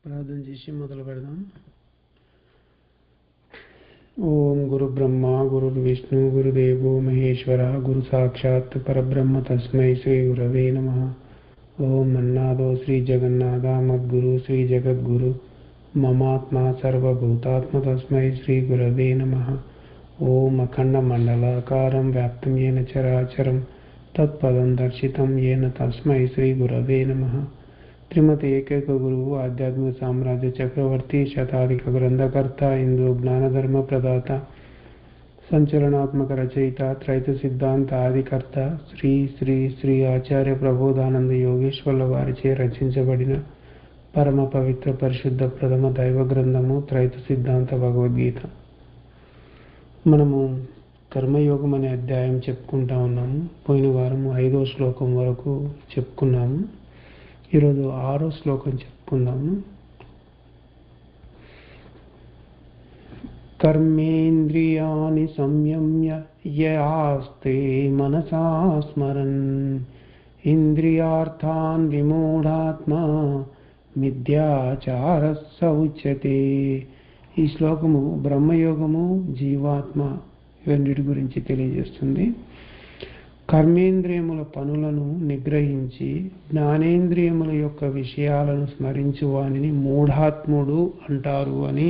ప్రార్థన చేసి మొదలు పెడదాం. ఓం గురు బ్రహ్మ గురు విష్ణు గురుదేవో మహేశ్వర గురు సాక్షాత్ పరబ్రహ్మ తస్మై శ్రీ గురవే నమః. ఓం అన్నాదో శ్రీ జగన్నాథ మద్గురు శ్రీ జగద్గురు మమాత్మ సర్వభూతాత్మ తస్మై శ్రీ గురవే నమః. ఓం అఖండ మండలాకారం వ్యాప్తం ఏన చరాచరం తత్పదం దర్శితం ఏన తస్మై శ్రీ గురవే నమః. శ్రీమతి ఏకైక గురువు ఆధ్యాత్మిక సామ్రాజ్య చక్రవర్తి శతాధిక గ్రంథకర్త హిందూ జ్ఞానధర్మ ప్రదాత సంచలనాత్మక రచయిత త్రైత సిద్ధాంత ఆదికర్త శ్రీ శ్రీ శ్రీ ఆచార్య ప్రబోధానంద యోగేశ్వర్ల వారిచే రచించబడిన పరమ పవిత్ర పరిశుద్ధ ప్రథమ దైవ గ్రంథము త్రైత సిద్ధాంత భగవద్గీత. మనము కర్మయోగం అనే అధ్యాయం చెప్పుకుంటా ఉన్నాము. పోయిన వారం 5వ శ్లోకం వరకు చెప్పుకున్నాము. ఈరోజు 6వ శ్లోకం చెప్పుకుందాము. కర్మేంద్రియాణి సంయమ్య యాస్తే మనసా స్మరన్ ఇంద్రియార్థాన్ విమూఢాత్మా మిథ్యాచారస్స ఉచ్యతే. ఈ శ్లోకము బ్రహ్మయోగము జీవాత్మ రెండిటి గురించి తెలియజేస్తుంది. కర్మేంద్రియముల పనులను నిగ్రహించి జ్ఞానేంద్రియముల యొక్క విషయాలను స్మరించు వానిని మూఢాత్ముడు అంటారు అని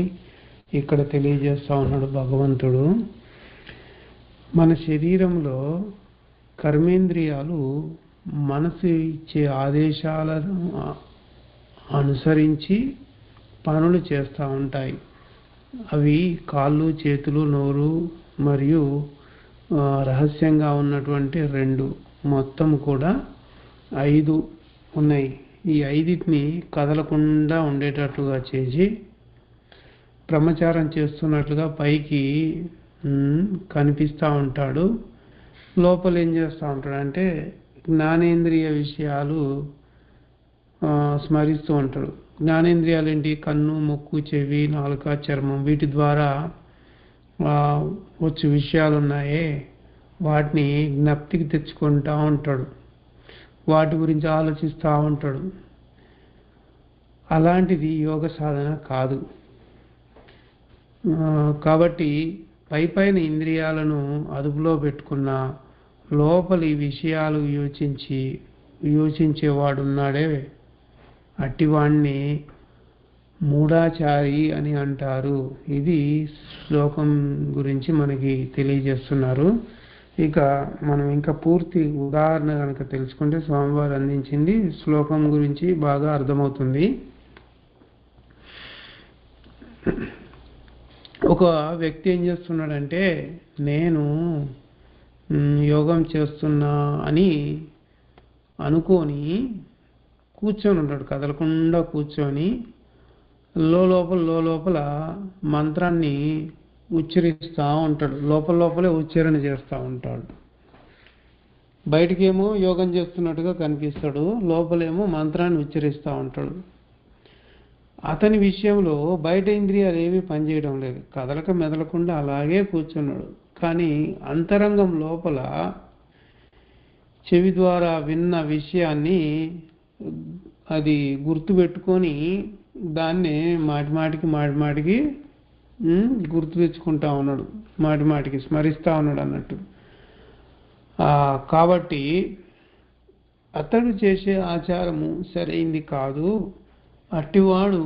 ఇక్కడ తెలియజేస్తా ఉన్నాడు భగవంతుడు. మన శరీరంలో కర్మేంద్రియాలు మనసు ఇచ్చే ఆదేశాలను అనుసరించి పనులు చేస్తూ ఉంటాయి. అవి కాళ్ళు, చేతులు, నోరు మరియు రహస్యంగా ఉన్నటువంటి 2 మొత్తం కూడా 5 ఉన్నాయి. ఈ 5టిని కదలకుండా ఉండేటట్లుగా చేసి బ్రహ్మచారం చేస్తున్నట్లుగా పైకి కనిపిస్తూ ఉంటాడు. లోపల ఏం చేస్తూ ఉంటాడు అంటే జ్ఞానేంద్రియ విషయాలు స్మరిస్తూ ఉంటాడు. జ్ఞానేంద్రియాలు ఏంటి? కన్ను, ముక్కు, చెవి, నాలుక, చర్మం. వీటి ద్వారా వచ్చే విషయాలు ఉన్నాయే వాటిని జ్ఞప్తికి తెచ్చుకుంటూ ఉంటాడు. వాటి గురించి ఆలోచిస్తూ ఉంటాడు. అలాంటిది యోగ సాధన కాదు. కాబట్టి పైపైన ఇంద్రియాలను అదుపులో పెట్టుకున్న లోపలి విషయాలు యోచించేవాడున్నాడే అట్టివాణ్ణి మూఢాచారి అని అంటారు. ఇది శ్లోకం గురించి మనకి తెలియజేస్తున్నారు. ఇక మనం ఇంకా పూర్తి ఉదాహరణ కనుక తెలుసుకుంటే స్వామివారు అందించింది శ్లోకం గురించి బాగా అర్థమవుతుంది. ఒక వ్యక్తి ఏం చేస్తున్నాడంటే నేను యోగం చేస్తున్నా అని అనుకొని కూర్చొని ఉంటాడు. కదలకుండా కూర్చొని లోపల మంత్రాన్ని ఉచ్చరిస్తూ ఉంటాడు. లోపలే ఉచ్చారణ చేస్తూ ఉంటాడు. బయటికేమో యోగం చేస్తున్నట్టుగా కనిపిస్తాడు, లోపలేమో మంత్రాన్ని ఉచ్చరిస్తూ ఉంటాడు. అతని విషయంలో బయట ఇంద్రియాలు ఏమీ పనిచేయడం లేదు. కదలక మెదలకుండా అలాగే కూర్చున్నాడు. కానీ అంతరంగం లోపల చెవి ద్వారా విన్న విషయాన్ని అది గుర్తుపెట్టుకొని దాన్నే మాటిమాటికి గుర్తు తెచ్చుకుంటా ఉన్నాడు, మాటిమాటికి స్మరిస్తూ ఉన్నాడు అన్నట్టు. కాబట్టి అతడు చేసే ఆచారము సరైంది కాదు, అట్టివాడు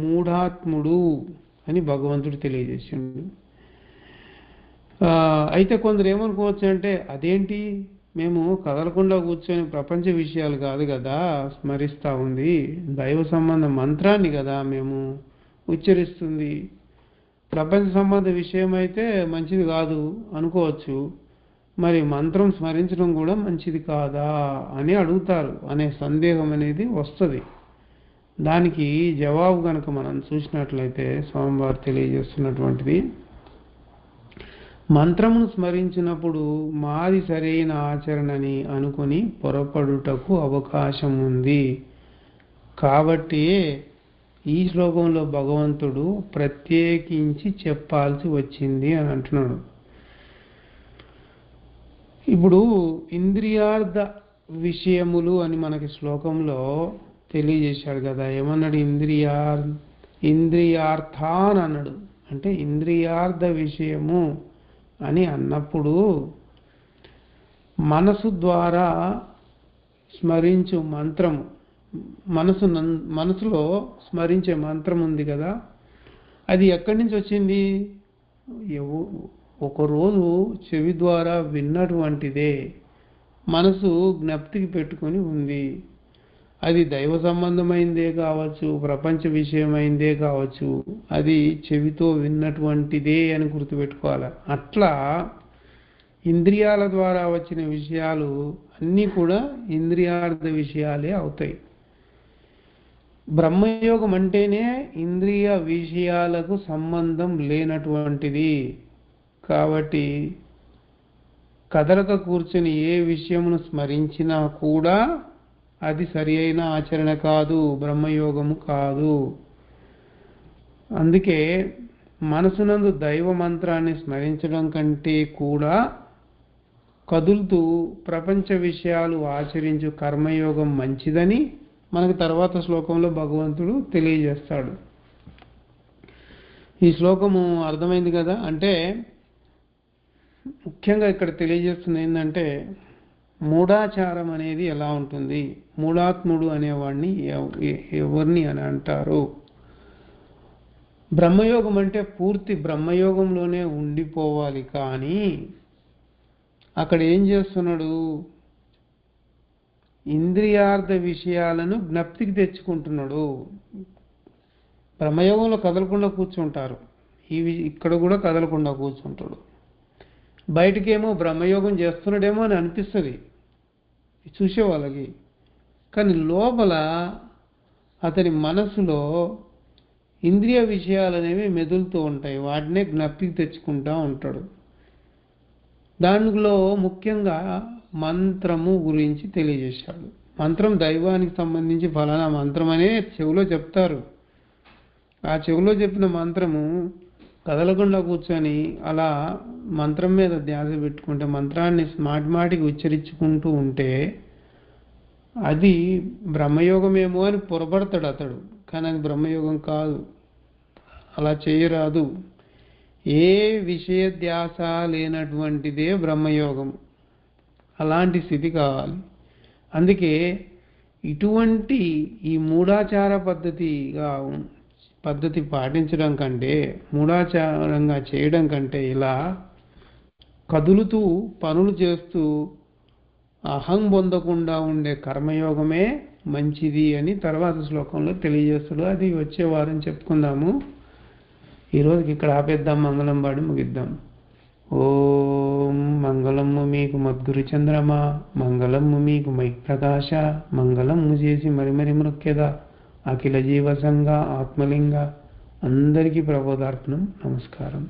మూఢాత్ముడు అని భగవంతుడు తెలియజేసిండు. అయితే కొందరు ఏమనుకోవచ్చు అంటే అదేంటి, మేము కదలకుండా కూర్చొని ప్రపంచ విషయాలు కాదు కదా స్మరిస్తూ ఉంది, దైవ సంబంధ మంత్రాన్ని కదా మేము ఉచ్చరిస్తుంది, ప్రపంచ సంబంధ విషయం అయితే మంచిది కాదు అనుకోవచ్చు, మరి మంత్రం స్మరించడం కూడా మంచిది కాదా అని అడుగుతారు అనే సందేహం అనేది వస్తుంది. దానికి జవాబు కనుక మనం చూసినట్లయితే స్వామివారు తెలియజేస్తున్నటువంటిది, మంత్రమును స్మరించినప్పుడు మాది సరైన ఆచరణని అనుకుని పొరపడుటకు అవకాశం ఉంది. కాబట్టి ఈ శ్లోకంలో భగవంతుడు ప్రత్యేకించి చెప్పాల్సి వచ్చింది అని అంటున్నాడు. ఇప్పుడు ఇంద్రియార్థ విషయములు అని మనకి శ్లోకంలో తెలియజేశాడు కదా. ఏమన్నాడు? ఇంద్రియార్థాన్ అన్నాడు. అంటే ఇంద్రియార్థ విషయము అని అన్నప్పుడు మనసు ద్వారా స్మరించు మంత్రము, మనసులో స్మరించే మంత్రం ఉంది కదా, అది ఎక్కడి నుంచి వచ్చింది? ఒకరోజు చెవి ద్వారా విన్నటువంటిదే మనసు జ్ఞప్తికి పెట్టుకొని ఉంది. అది దైవ సంబంధమైందే కావచ్చు, ప్రపంచ విషయమైందే కావచ్చు, అది చెవితో విన్నటువంటిదే అని గుర్తుపెట్టుకోవాలి. అట్లా ఇంద్రియాల ద్వారా వచ్చిన విషయాలు అన్నీ కూడా ఇంద్రియార్థ విషయాలే అవుతాయి. బ్రహ్మయోగం అంటేనే ఇంద్రియ విషయాలకు సంబంధం లేనటువంటిది. కాబట్టి కదలక కూర్చొని ఏ విషయమును స్మరించినా కూడా అది సరి అయిన ఆచరణ కాదు, బ్రహ్మయోగము కాదు. అందుకే మనసునందు దైవ మంత్రాన్ని స్మరించడం కంటే కూడా కదులుతూ ప్రపంచ విషయాలు ఆచరించు కర్మయోగం మంచిదని మనకు తర్వాత శ్లోకంలో భగవంతుడు తెలియజేస్తాడు. ఈ శ్లోకము అర్థమైంది కదా. అంటే ముఖ్యంగా ఇక్కడ తెలియజేస్తుంది ఏంటంటే, మూఢాచారం అనేది ఎలా ఉంటుంది, మూఢాత్ముడు అనేవాడిని ఎవరిని అని అంటారు. బ్రహ్మయోగం అంటే పూర్తి బ్రహ్మయోగంలోనే ఉండిపోవాలి. కానీ అక్కడ ఏం చేస్తున్నాడు? ఇంద్రియార్థ విషయాలను జ్ఞప్తికి తెచ్చుకుంటున్నాడు. బ్రహ్మయోగంలో కదలకుండా కూర్చుంటారు, ఇక్కడ కూడా కదలకుండా కూర్చుంటాడు. బయటకేమో బ్రహ్మయోగం చేస్తున్నాడేమో అని అనిపిస్తుంది చూసే వాళ్ళకి, కానీ లోపల అతని మనసులో ఇంద్రియ విషయాలు అనేవి మెదులుతూ ఉంటాయి, వాటినే జ్ఞప్తికి తెచ్చుకుంటూ ఉంటాడు. దానిలో ముఖ్యంగా మంత్రము గురించి తెలియజేశాడు. మంత్రం దైవానికి సంబంధించి ఫలానా మంత్రం అనే చెవిలో చెప్తారు. ఆ చెవిలో చెప్పిన మంత్రము కదలకుండా కూర్చొని అలా మంత్రం మీద ధ్యాస పెట్టుకుంటే, మంత్రాన్ని మాటికి ఉచ్చరించుకుంటూ ఉంటే అది బ్రహ్మయోగమేమో అని పొరపడతాడు అతడు. కానీ అది బ్రహ్మయోగం కాదు, అలా చేయరాదు. ఏ విషయ ధ్యాస లేనటువంటిదే బ్రహ్మయోగం. అలాంటి స్థితి కావాలి. అందుకే ఇటువంటి ఈ మూఢాచార పద్ధతి పాటించడం కంటే, మూఢాచారంగా చేయడం కంటే, ఇలా కదులుతూ పనులు చేస్తూ అహం పొందకుండా ఉండే కర్మయోగమే మంచిది అని తర్వాత శ్లోకంలో తెలియజేస్తాడు. అది వచ్చే వారం చెప్పుకుందాము. ఈరోజుకి ఇక్కడ ఆపేద్దాం, మంగళం పాడి ముగిద్దాం. ఓం మంగళము మీకు మద్గురు చంద్రమా, మంగళము మీకు మై ప్రకాశ, మంగళము చేసి మరి మృక్యద అఖిల జీవ సంఘ ఆత్మలింగ. అందరికీ ప్రబోధార్పణం. నమస్కారం.